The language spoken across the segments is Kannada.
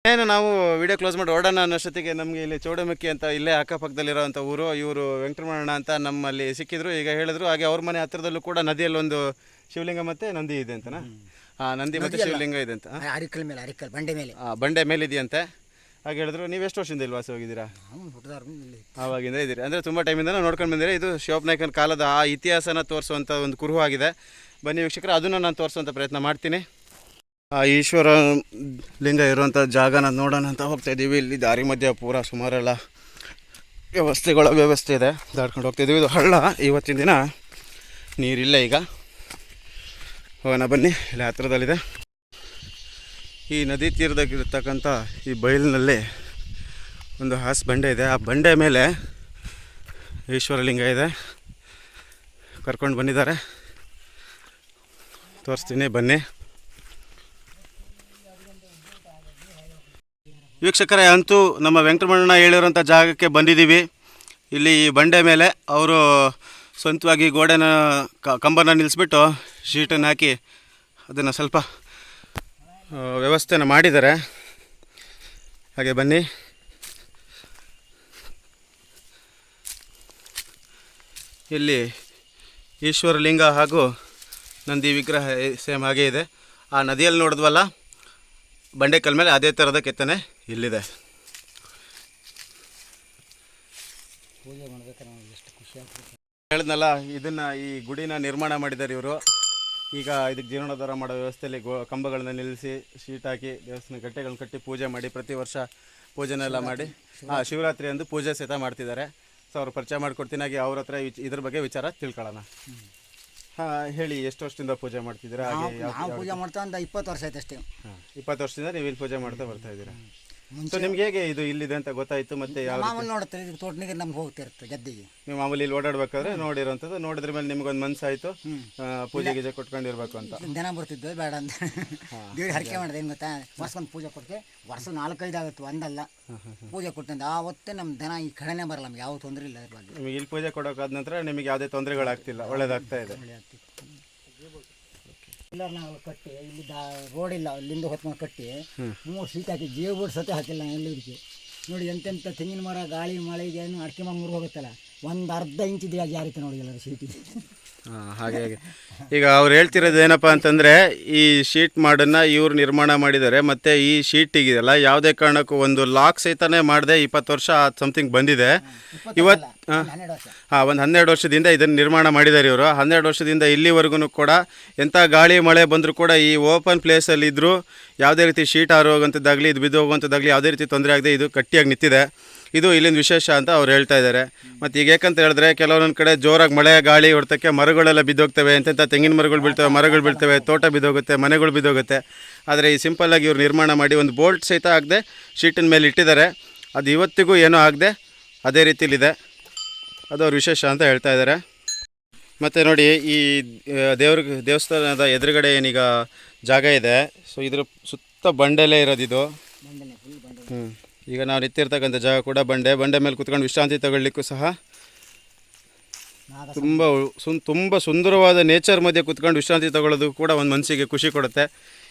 ಏನು ನಾವು ವಿಡಿಯೋ ಕ್ಲೋಸ್ ಮಾಡಿ ಹೊರಡೋಣ ಅನ್ನೋಷ್ಟೊತ್ತಿಗೆ ನಮಗೆ ಇಲ್ಲಿ ಚೌಡಮಕ್ಕಿ ಅಂತ ಇಲ್ಲೇ ಅಕ್ಕಪಕ್ಕದಲ್ಲಿರೋವಂಥ ಊರು. ಇವರು ವೆಂಕಟರಮಣ ಅಂತ ನಮ್ಮಲ್ಲಿ ಸಿಕ್ಕಿದ್ರು. ಈಗ ಹೇಳಿದ್ರು ಹಾಗೆ ಅವ್ರ ಮನೆ ಹತ್ತಿರದಲ್ಲೂ ಕೂಡ ನದಿಯಲ್ಲಿ ಒಂದು ಶಿವಲಿಂಗ ಮತ್ತು ನಂದಿ ಇದೆ ಅಂತನಾ? ಹಾಂ, ನಂದಿ ಮತ್ತು ಶಿವಲಿಂಗ ಇದೆ ಅಂತ. ಅರಿಕಲ್ ಮೇಲೆ, ಅರಿಕಲ್ ಬಂಡೆ ಮೇಲೆ. ಬಂಡೆ ಮೇಲೆ ಇದೆಯಂತೆ. ಹಾಗೆ ಹೇಳಿದ್ರು. ನೀವು ಎಷ್ಟು ವರ್ಷದಿಂದ ಇಲ್ಲಿ ವಾಸ ಹೋಗಿದ್ದೀರಾ? ಆವಾಗಿಂದ ಇದ್ದೀರಿ ಅಂದರೆ ತುಂಬ ಟೈಮಿಂದ ನೋಡ್ಕೊಂಡು ಬಂದಿರಿ. ಇದು ಶಿವಪ್ಪನಾಯಕನ ಕಾಲದ ಆ ಇತಿಹಾಸನ ತೋರಿಸುವಂಥ ಒಂದು ಕುರುಹು ಆಗಿದೆ. ಬನ್ನಿ ವೀಕ್ಷಕರು, ಅದನ್ನು ನಾನು ತೋರಿಸುವಂಥ ಪ್ರಯತ್ನ ಮಾಡ್ತೀನಿ. ಆ ಈಶ್ವರ ಲಿಂಗ ಇರುವಂಥ ಜಾಗನ ನೋಡೋಣ ಅಂತ ಹೋಗ್ತಾ ಇದ್ದೀವಿ. ಇಲ್ಲಿ ದಾರಿ ಮಧ್ಯೆ ಪೂರ ಸುಮಾರೆಲ್ಲ ವ್ಯವಸ್ಥೆ ಇದೆ, ದಾಡ್ಕೊಂಡು ಹೋಗ್ತಾಯಿದ್ದೀವಿ. ಇದು ಹಳ್ಳ, ಇವತ್ತಿನ ದಿನ ನೀರಿಲ್ಲ. ಈಗ ಹೋಗೋಣ ಬನ್ನಿ. ಇಲ್ಲಿ ಹತ್ತಿರದಲ್ಲಿದೆ ಈ ನದಿ ತೀರದಾಗಿರ್ತಕ್ಕಂಥ ಈ ಬಯಲಿನಲ್ಲಿ ಒಂದು ಹಾಸು ಬಂಡೆ ಇದೆ. ಆ ಬಂಡೆ ಮೇಲೆ ಈಶ್ವರಲಿಂಗ ಇದೆ. ಕರ್ಕೊಂಡು ಬಂದಿದ್ದಾರೆ, ತೋರಿಸ್ತೀನಿ ಬನ್ನಿ. ವೀಕ್ಷಕರೇ, ಅಂತೂ ನಮ್ಮ ವೆಂಕಟರಮಣ ಹೇಳಿರೋಂಥ ಜಾಗಕ್ಕೆ ಬಂದಿದ್ದೀವಿ. ಇಲ್ಲಿ ಈ ಬಂಡೆ ಮೇಲೆ ಅವರು ಸ್ವಂತವಾಗಿ ಗೋಡೆನ ಕಂಬನ ನಿಲ್ಲಿಸ್ಬಿಟ್ಟು ಶೀಟನ್ನು ಹಾಕಿ ಅದನ್ನು ಸ್ವಲ್ಪ ವ್ಯವಸ್ಥೆನ ಮಾಡಿದ್ದಾರೆ. ಹಾಗೆ ಬನ್ನಿ. ಇಲ್ಲಿ ಈಶ್ವರಲಿಂಗ ಹಾಗೂ ನಂದಿ ವಿಗ್ರಹ ಸೇಮ್ ಹಾಗೆ ಇದೆ. ಆ ನದಿಯಲ್ಲಿ ನೋಡಿದ್ವಲ್ಲ ಬಂಡೆಕಲ್ ಮೇಲೆ, ಅದೇ ಥರದ ಕೆತ್ತನೆ ಇಲ್ಲಿದೆ. ಹೇಳಿದ್ನಲ್ಲ, ಇದನ್ನು ಈ ಗುಡಿನ ನಿರ್ಮಾಣ ಮಾಡಿದ್ದಾರೆ ಇವರು. ಈಗ ಇದಕ್ಕೆ ಜೀರ್ಣೋದ್ಧಾರ ಮಾಡೋ ವ್ಯವಸ್ಥೆಯಲ್ಲಿ ಕಂಬಗಳನ್ನ ನಿಲ್ಲಿಸಿ ಶೀಟ್ ಹಾಕಿ ದೇವಸ್ಥಾನ ಗಟ್ಟೆಗಳನ್ನ ಕಟ್ಟಿ ಪೂಜೆ ಮಾಡಿ ಪ್ರತಿ ವರ್ಷ ಪೂಜೆನೆಲ್ಲ ಮಾಡಿ ಶಿವರಾತ್ರಿ ಅಂದು ಪೂಜೆ ಸಹಿತ ಮಾಡ್ತಿದ್ದಾರೆ. ಸೊ ಅವ್ರು ಪರಿಚಯ ಮಾಡಿಕೊಡ್ತೀನಿ. ಹಾಗೆ ಅವ್ರ ಹತ್ರ ಇದ್ರ ಬಗ್ಗೆ ವಿಚಾರ ತಿಳ್ಕೊಳ್ಳೋಣ. ಹಾಂ, ಹೇಳಿ, ಎಷ್ಟು ವರ್ಷದಿಂದ ಪೂಜೆ ಮಾಡ್ತಿದ್ದೀರಾ? ಹಾಗೆ ನಾವು ಪೂಜೆ ಮಾಡ್ತಾ ಒಂದು 20 ವರ್ಷ ಆಯ್ತು ಅಷ್ಟೇ. ಹಾಂ, 20 ವರ್ಷದಿಂದ ನೀವು ಇಲ್ಲಿ ಪೂಜೆ ಮಾಡ್ತಾ ಬರ್ತಾ ಇದ್ದೀರಾ. ಸೊ ನಿಮ್ಗೆ ಹೇಗೆ ಇದು ಇಲ್ಲಿದೆ ಅಂತ ಗೊತ್ತಾಯಿತು? ಮತ್ತೆ ಯಾವ ಮಾಮೂಲಿ ನೋಡುತ್ತೆ, ಇದು ತೋಟನಿಗೆ ನಮ್ಗೆ ಹೋಗ್ತಿರುತ್ತೆ ಗದ್ದೆಗೆ. ನೀವು ಮಾಮೂಲಿ ಇಲ್ಲಿ ಓಡಾಡ್ಬೇಕಾದ್ರೆ ನೋಡಿರೋಂಥದ್ದು, ನೋಡಿದ್ರ ಮೇಲೆ ನಿಮ್ಗೊಂದು ಮನಸ್ಸಾಯಿತು ಪೂಜೆ ಗೀಜೆ ಕೊಟ್ಕೊಂಡಿರ್ಬೇಕು ಅಂತ. ದಿನ ಬರ್ತಿದ್ವಿ, ಬೇಡ ಅಂತ ದೇವ್ರಿಗೆ ಹರಕೆ ಮಾಡಿದೆ. ಏನು ಗೊತ್ತಾ, ವರ್ಷಕ್ಕೊಂದು ಪೂಜೆ ಕೊಡ್ತೀವಿ. ವರ್ಷ 4-5 ಆಗುತ್ತೆ, ಒಂದಲ್ಲ ಪೂಜೆ ಕೊಟ್ಟಂತ ಆವತ್ತೇ ನಮ್ಮ ದನ ಈ ಕಡೆನೇ ಬರಲ್ಲ. ನಮ್ಗೆ ಯಾವ ತೊಂದರೆ ಇಲ್ಲ ಅದ್ರ ಬಗ್ಗೆ. ನಿಮಗೆ ಇಲ್ಲಿ ಪೂಜೆ ಕೊಡೋಕಾದ ನಂತರ ನಿಮಗೆ ಯಾವುದೇ ತೊಂದರೆಗಳಾಗ್ತಿಲ್ಲ, ಒಳ್ಳೇದಾಗ್ತಾ ಇದೆ. ಇಲ್ಲ, ನಾವು ಕಟ್ಟಿ ಇಲ್ಲಿ ರೋಡ್ ಇಲ್ಲ, ಅಲ್ಲಿಂದ ಹೊತ್ಕೊಂಡು ಕಟ್ಟಿ 3 ಸೀಟ್ ಹಾಕಿ ಜೀವ ಬೋರ್ಡ್ ಸತೆ ಹಾಕಿಲ್ಲ ಎಲ್ಲದಕ್ಕೆ. ನೋಡಿ ಎಂತೆಂಥ ತೆಂಗಿನ ಮರ ಗಾಳಿ ಮಳೆಗೆ ಏನು ಅಡಿಕೆ ಮರ ಮುರು ಹೋಗುತ್ತಲ್ಲ, ಒಂದು ಅರ್ಧ ಇಂಚ್ ಜಾರಿತೆ ನೋಡಿ ಎಲ್ಲರೂ ಸೀಟಿಗೆ. ಹಾಗೆ ಈಗ ಅವ್ರು ಹೇಳ್ತಿರೋದು ಏನಪ್ಪ ಅಂತಂದರೆ, ಈ ಶೀಟ್ ಮಾಡನ್ನು ಇವ್ರು ನಿರ್ಮಾಣ ಮಾಡಿದ್ದಾರೆ. ಮತ್ತು ಈ ಶೀಟಿಗಿದೆಯಲ್ಲ, ಯಾವುದೇ ಕಾರಣಕ್ಕೂ ಒಂದು ಲಾಕ್ ಸಹಿತನೇ ಮಾಡದೆ 20 ವರ್ಷ ಸಮಥಿಂಗ್ ಬಂದಿದೆ. ಇವತ್ತು ಒಂದು 12 ವರ್ಷದಿಂದ ಇದನ್ನು ನಿರ್ಮಾಣ ಮಾಡಿದ್ದಾರೆ ಇವರು. 12 ವರ್ಷದಿಂದ ಇಲ್ಲಿವರೆಗೂ ಕೂಡ ಎಂಥ ಗಾಳಿ ಮಳೆ ಬಂದರೂ ಕೂಡ ಈ ಓಪನ್ ಪ್ಲೇಸಲ್ಲಿದ್ದರೂ ಯಾವುದೇ ರೀತಿ ಶೀಟ್ ಆರು ಹೋಗುವಂಥದ್ದಾಗಲಿ, ಇದು ಬಿದ್ದು ಹೋಗುವಂಥದ್ದಾಗಲಿ ಯಾವುದೇ ರೀತಿ ತೊಂದರೆ ಆಗದೆ ಇದು ಗಟ್ಟಿಯಾಗಿ ನಿಂತಿದೆ. ಇದು ಇಲ್ಲಿಂದ ವಿಶೇಷ ಅಂತ ಅವ್ರು ಹೇಳ್ತಾ ಇದ್ದಾರೆ. ಮತ್ತು ಈಗ ಏಕಂತ ಹೇಳಿದ್ರೆ, ಕೆಲವೊಂದು ಕಡೆ ಜೋರಾಗಿ ಮಳೆ ಗಾಳಿ ಹೊಡೆತಕ್ಕೆ ಮರಗಳೆಲ್ಲ ಬಿದ್ದೋಗ್ತವೆ, ಎಂತೆಂಥ ತೆಂಗಿನ ಮರಗಳು ಬೀಳ್ತವೆ, ಮರಗಳು ಬೀಳ್ತವೆ, ತೋಟ ಬಿದ್ದೋಗುತ್ತೆ, ಮನೆಗಳು ಬಿದ್ದೋಗುತ್ತೆ. ಆದರೆ ಈ ಸಿಂಪಲ್ಲಾಗಿ ಇವ್ರು ನಿರ್ಮಾಣ ಮಾಡಿ ಒಂದು ಬೋಲ್ಟ್ ಸಹಿತ ಆಗದೆ ಶೀಟಿನ ಮೇಲೆ ಇಟ್ಟಿದ್ದಾರೆ. ಅದು ಇವತ್ತಿಗೂ ಏನೂ ಆಗದೆ ಅದೇ ರೀತಿಲಿದೆ. ಅದು ಅವ್ರು ವಿಶೇಷ ಅಂತ ಹೇಳ್ತಾ ಇದ್ದಾರೆ. ಮತ್ತು ನೋಡಿ, ಈ ದೇವಸ್ಥಾನದ ಎದುರುಗಡೆ ಏನೀಗ ಜಾಗ ಇದೆ, ಸೊ ಇದ್ರ ಸುತ್ತ ಬಂಡೆಲೇ ಇರೋದಿದು. ಈಗ ನಾವು ನಿಂತಿರ್ತಕ್ಕಂಥ ಜಾಗ ಕೂಡ ಬಂಡೆ ಮೇಲೆ ಕುತ್ಕೊಂಡು ವಿಶ್ರಾಂತಿ ತಗೊಳ್ಳಿಕ್ಕೂ ಸಹ ತುಂಬ ಸುಂದರವಾದ ನೇಚರ್ ಮಧ್ಯೆ ಕುತ್ಕೊಂಡು ವಿಶ್ರಾಂತಿ ತಗೊಳ್ಳೋದು ಕೂಡ ಒಂದು ಮನಸ್ಸಿಗೆ ಖುಷಿ ಕೊಡುತ್ತೆ.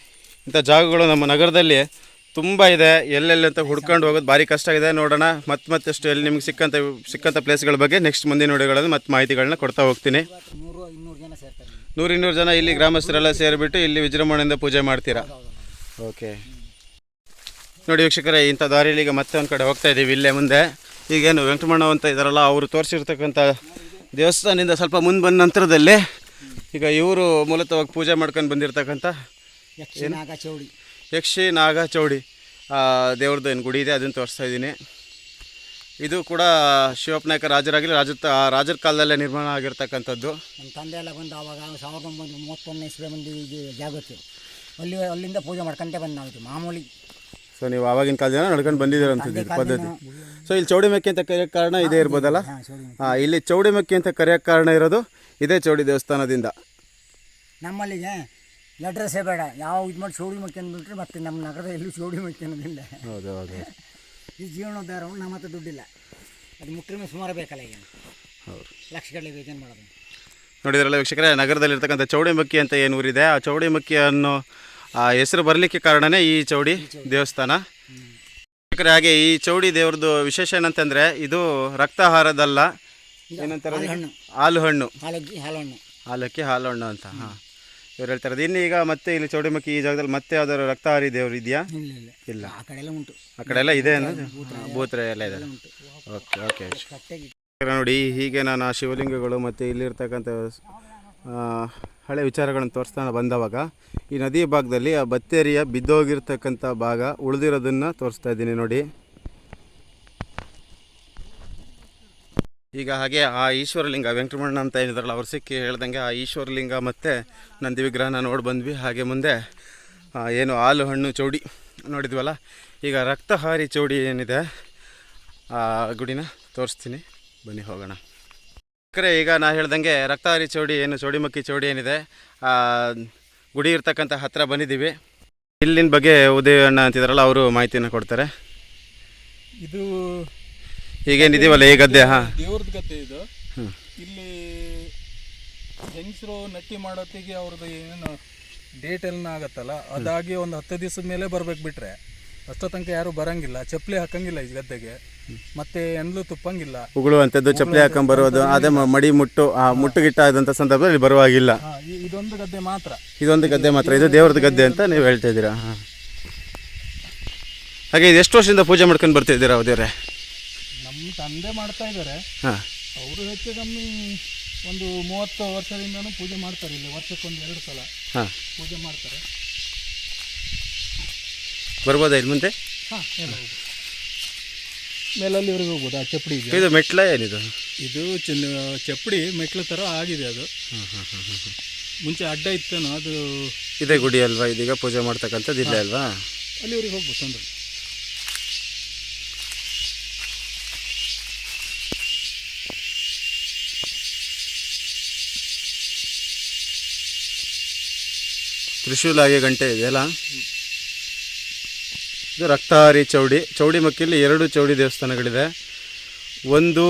ಇಂಥ ಜಾಗಗಳು ನಮ್ಮ ನಗರದಲ್ಲಿ ತುಂಬ ಇದೆ. ಎಲ್ಲೆಲ್ಲಿ ಅಂತ ಹುಡ್ಕೊಂಡು ಹೋಗೋದು ಭಾರಿ ಕಷ್ಟ ಆಗಿದೆ. ನೋಡೋಣ ಮತ್ತಷ್ಟು ಎಲ್ಲಿ ನಿಮ್ಗೆ ಸಿಕ್ಕಂಥ ಪ್ಲೇಸ್ಗಳ ಬಗ್ಗೆ ನೆಕ್ಸ್ಟ್ ಮುಂದಿನ ವಿಡಿಯೋಗಳಲ್ಲಿ ಮತ್ತೆ ಮಾಹಿತಿಗಳನ್ನ ಕೊಡ್ತಾ ಹೋಗ್ತೀನಿ. 100-200 ಜನ ಇಲ್ಲಿ ಗ್ರಾಮಸ್ಥರೆಲ್ಲ ಸೇರಿಬಿಟ್ಟು ಇಲ್ಲಿ ವಿಜೃಂಭಣೆಯಿಂದ ಪೂಜೆ ಮಾಡ್ತೀರಾ? ಓಕೆ. ನೋಡಿ ವೀಕ್ಷಕರೇ, ಇಂಥ ದಾರಿಯಲ್ಲಿ ಈಗ ಮತ್ತೆ ಒಂದು ಕಡೆ ಹೋಗ್ತಾ ಇದ್ದೀವಿ. ಇಲ್ಲೇ ಮುಂದೆ ಈಗೇನು ವೆಂಕಟರಮಣ ಅಂತ ಇದ್ದಾರಲ್ಲ, ಅವರು ತೋರಿಸಿರ್ತಕ್ಕಂಥ ದೇವಸ್ಥಾನದಿಂದ ಸ್ವಲ್ಪ ಮುಂದೆ ಬಂದ ನಂತರದಲ್ಲಿ ಈಗ ಇವರು ಮೂಲತಃವಾಗಿ ಪೂಜೆ ಮಾಡ್ಕೊಂಡು ಬಂದಿರತಕ್ಕಂಥ ಯಕ್ಷಿ ನಾಗ ಚೌಡಿ ದೇವ್ರದ್ದು ಏನು ಗುಡಿ ಇದೆ, ಅದನ್ನು ತೋರಿಸ್ತಾ ಇದ್ದೀನಿ. ಇದು ಕೂಡ ಶಿವಪ್ಪನಾಯಕ ರಾಜರಾಗಲಿ ರಾಜರ ಕಾಲದಲ್ಲೇ ನಿರ್ಮಾಣ ಆಗಿರ್ತಕ್ಕಂಥದ್ದು. ನಮ್ಮ ತಂದೆ ಎಲ್ಲ ಬಂದು ಆವಾಗ 1931 ಇಸ್ವಿ ಮಂದಿ ಜಾಗಕ್ಕೆ ಅಲ್ಲಿಂದ ಪೂಜೆ ಮಾಡ್ಕೊಂಡೇ ಬಂದು ನಾವು ಮಾಮೂಲಿ. ಸೊ ನೀವು ಆವಾಗಿನ ಕಾಲದಿಂದ ನಡ್ಕೊಂಡು ಬಂದಿದ್ದೀರಂಥದ್ದು ಪದ್ಧತಿ. ಸೊ ಇಲ್ಲಿ ಚೌಡಿಮಕ್ಕಿ ಅಂತ ಕರೆಯೋಕ್ಕೆ ಕಾರಣ ಇದೇ ಇರ್ಬೋದಲ್ಲ? ಇಲ್ಲಿ ಚೌಡಿಮಕ್ಕಿ ಅಂತ ಕರೆಯೋಕ್ಕೆ ಕಾರಣ ಇರೋದು ಇದೇ ಚೌಡಿ ದೇವಸ್ಥಾನದಿಂದ. ನಮ್ಮಲ್ಲಿಗೆ ಅಡ್ರೆಸ್ಸೇ ಬೇಡ, ಯಾವ ಇದು ಮಾಡಿ ಚೌಡಿಮಕ್ಕಿ ಅಂದ್ಬಿಟ್ರೆ ಮತ್ತೆ ನಮ್ಮ ನಗರದ ಎಲ್ಲೂ ಚೌಡಿಮಕ್ಕಿ ಅನ್ನೋದಿಲ್ಲ. ಹೌದು. ಈ ಜೀವನೋದ್ಧಾರವು ನಮ್ಮ ಹತ್ರ ದುಡ್ಡಿಲ್ಲ, ಅದು ಮುಟ್ರೆ ಸುಮಾರು ಬೇಕಲ್ಲ. ಈಗ ಹೌದು, ಲಕ್ಷಗಟ್ಟಲೆ ಬೇಕೇನು ಮಾಡೋದು. ನೋಡಿದ್ರಲ್ಲ ವೀಕ್ಷಕರೇ, ನಗರದಲ್ಲಿರ್ತಕ್ಕಂಥ ಚೌಡಿಮಕ್ಕಿ ಅಂತ ಏನು ಊರಿದೆ, ಆ ಚೌಡಿಮಕ್ಕಿ ಅನ್ನೋ ಹೆಸರು ಬರಲಿಕ್ಕೆ ಕಾರಣವೇ ಈ ಚೌಡಿ ದೇವಸ್ಥಾನ. ಹಾಗೆ ಈ ಚೌಡಿ ದೇವ್ರದ್ದು ವಿಶೇಷ ಏನಂತಂದರೆ ಇದು ರಕ್ತಾಹಾರದಲ್ಲ, ಏನಂತಾರೆ ಹಾಲು ಹಣ್ಣು, ಹಾಲಕ್ಕಿ ಹಾಲು ಹಣ್ಣು ಅಂತ. ಹಾಂ, ಇವ್ರು ಹೇಳ್ತಾರೆ. ಇನ್ನು ಈಗ ಮತ್ತೆ ಇಲ್ಲಿ ಚೌಡಿಮಕ್ಕಿ ಈ ಜಾಗದಲ್ಲಿ ಮತ್ತೆ ಯಾವ್ದಾದ್ರು ರಕ್ತಹಾರಿ ದೇವ್ರು ಇದೆಯಾ? ಇಲ್ಲ, ಆ ಕಡೆ ಎಲ್ಲ ಇದೆ ಅನ್ನೋದು, ಭೂತ್ರೆ ಎಲ್ಲ ಇದೆ. Okay okay. ನೋಡಿ, ಹೀಗೆ ನಾನು ಆ ಶಿವಲಿಂಗಗಳು ಮತ್ತು ಇಲ್ಲಿರ್ತಕ್ಕಂಥ ಹಳೆ ವಿಚಾರಗಳನ್ನು ತೋರಿಸ್ತಾ ಬಂದವಾಗ ಈ ನದಿ ಭಾಗದಲ್ಲಿ ಆ ಬತ್ತೇರಿಯ ಬಿದ್ದೋಗಿರ್ತಕ್ಕಂಥ ಭಾಗ ಉಳಿದಿರೋದನ್ನು ತೋರಿಸ್ತಾ ಇದ್ದೀನಿ ನೋಡಿ. ಈಗ ಹಾಗೆ ಆ ಈಶ್ವರಲಿಂಗ ವೆಂಕಟರಮಣ ಅಂತ ಏನಿದಾರಲ್ಲ ಅವ್ರು ಸಿಕ್ಕಿ ಹೇಳ್ದಂಗೆ ಆ ಈಶ್ವರಲಿಂಗ ಮತ್ತು ನಂದಿ ವಿಗ್ರಹನ ನೋಡಿ ಬಂದ್ವಿ. ಹಾಗೆ ಮುಂದೆ ಏನು ಹಾಲು ಹಣ್ಣು ಚೌಡಿ ನೋಡಿದ್ವಲ್ಲ, ಈಗ ರಕ್ತಹಾರಿ ಚೌಡಿ ಏನಿದೆ ಆ ಗುಡಿನ ತೋರಿಸ್ತೀನಿ, ಬನ್ನಿ ಹೋಗೋಣ. ಈಗ ನಾ ಹೇಳ್ದಂಗೆ ರಕ್ತಹಾರಿ ಚೌಡಿ ಏನು ಚೌಡಿಮಕ್ಕಿ ಚೌಡಿ ಏನಿದೆ ಆ ಗುಡಿ ಇರ್ತಕ್ಕಂಥ ಹತ್ತಿರ ಬಂದಿದ್ದೀವಿ. ಇಲ್ಲಿನ ಬಗ್ಗೆ ಉದಯ ಅಣ್ಣ ಅಂತಿದಾರಲ್ಲ ಅವರು ಮಾಹಿತಿನ ಕೊಡ್ತಾರೆ. ಇದು ಈಗೇನಿದೀವಲ್ಲ ಈ ಗದ್ದೆ, ಹಾಂ, ದೇವ್ರದ್ದು ಗದ್ದೆ ಇದು. ಇಲ್ಲಿ ಹೆಂಗಸರು ನಟ್ಟಿ ಮಾಡೋತ್ತಿಗೆ ಅವ್ರದ್ದು ಏನು ಡೇಟ್ ಎಲ್ಲ ಆಗತ್ತಲ್ಲ, ಅದಾಗಿ ಒಂದು 10 ದಿವಸದ ಮೇಲೆ ಬರ್ಬೇಕು. ಬಿಟ್ರೆ ಅಷ್ಟೋ ತನಕ ಯಾರು ಬರಂಗಿಲ್ಲ, ಚಪ್ಪಲಿ ಹಾಕಂಗಿಲ್ಲ ಈ ಗದ್ದೆಗೆ, ಮತ್ತೆ ಎಂದ್ಲು ತುಪ್ಪಂಗಿಲ್ಲ, ಉಗುಳುವಂಥದ್ದು, ಚಪ್ಪಲಿ ಹಾಕೊಂಡ್ ಬರೋದು, ಅದೇ ಮಡಿ ಮುಟ್ಟು ಮುಟ್ಟುಗಿಟ್ಟ ಆದಂಥ ಸಂದರ್ಭದಲ್ಲಿ ಬರುವಾಗಿಲ್ಲ. ಇದೊಂದು ಗದ್ದೆ ಮಾತ್ರ, ಇದು ದೇವ್ರದ್ದು ಗದ್ದೆ ಅಂತ ನೀವು ಹೇಳ್ತಾ ಇದ್ದೀರಾ. ಹಾಂ, ಹಾಗೆ ಇದು ಎಷ್ಟು ವರ್ಷದಿಂದ ಪೂಜೆ ಮಾಡ್ಕೊಂಡು ಬರ್ತಿದ್ದೀರಾ ದೇವ್ರೆ? ನಮ್ಮ ತಂದೆ ಮಾಡ್ತಾ ಇದ್ದಾರೆ. ಹಾಂ, ಅವರು ಹೆಚ್ಚು ಕಮ್ಮಿ ಒಂದು 30 ವರ್ಷದಿಂದನೂ ಪೂಜೆ ಮಾಡ್ತಾರೆ. ಇಲ್ಲಿ ವರ್ಷಕ್ಕೊಂದು 2 ಸಲ ಹಾಂ ಪೂಜೆ ಮಾಡ್ತಾರೆ. ಬರ್ಬೋದಾ ಇಲ್ಲಿ ಮುಂದೆ? ಹಾಂ, ಮೇಲಲ್ಲಿವರೆಗೆ ಹೋಗ್ಬೋದು. ಆ ಚಪ್ಪಡಿ ಇದೆ. ಇದು ಮೆಟ್ಲ ಏನಿದು? ಇದು ಚಪ್ಪಡಿ ಮೆಟ್ಲು ಥರ ಆಗಿದೆ ಅದು. ಮುಂಚೆ ಅಡ್ಡ ಇತ್ತೇನೋ, ಅದು ಇದೇ ಗುಡಿ ಅಲ್ವಾ ಇದೀಗ ಪೂಜೆ ಮಾಡ್ತಕ್ಕಂಥದ್ದು? ಇಲ್ಲೇ ಅಲ್ವಾ? ಅಲ್ಲಿವರೆಗೆ ಹೋಗ್ಬೋದು ತೊಂದರೆ. ತ್ರಿಶೂಲ ಹಾಗೆ ಗಂಟೆ ಇದೆಯಲ್ಲ, ಇದು ರಕ್ತಹಾರಿ ಚೌಡಿ. ಚೌಡಿಮಕ್ಕಿಯಲ್ಲಿ 2 ಚೌಡಿ ದೇವಸ್ಥಾನಗಳಿದೆ. ಒಂದು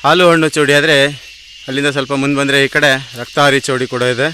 ಹಾಲು ಹಣ್ಣು ಚೌಡಿ ಆದರೆ ಅಲ್ಲಿಂದ ಸ್ವಲ್ಪ ಮುಂದೆ ಬಂದರೆ ಈ ಕಡೆ ರಕ್ತಹಾರಿ ಚೌಡಿ ಕೂಡ ಇದೆ.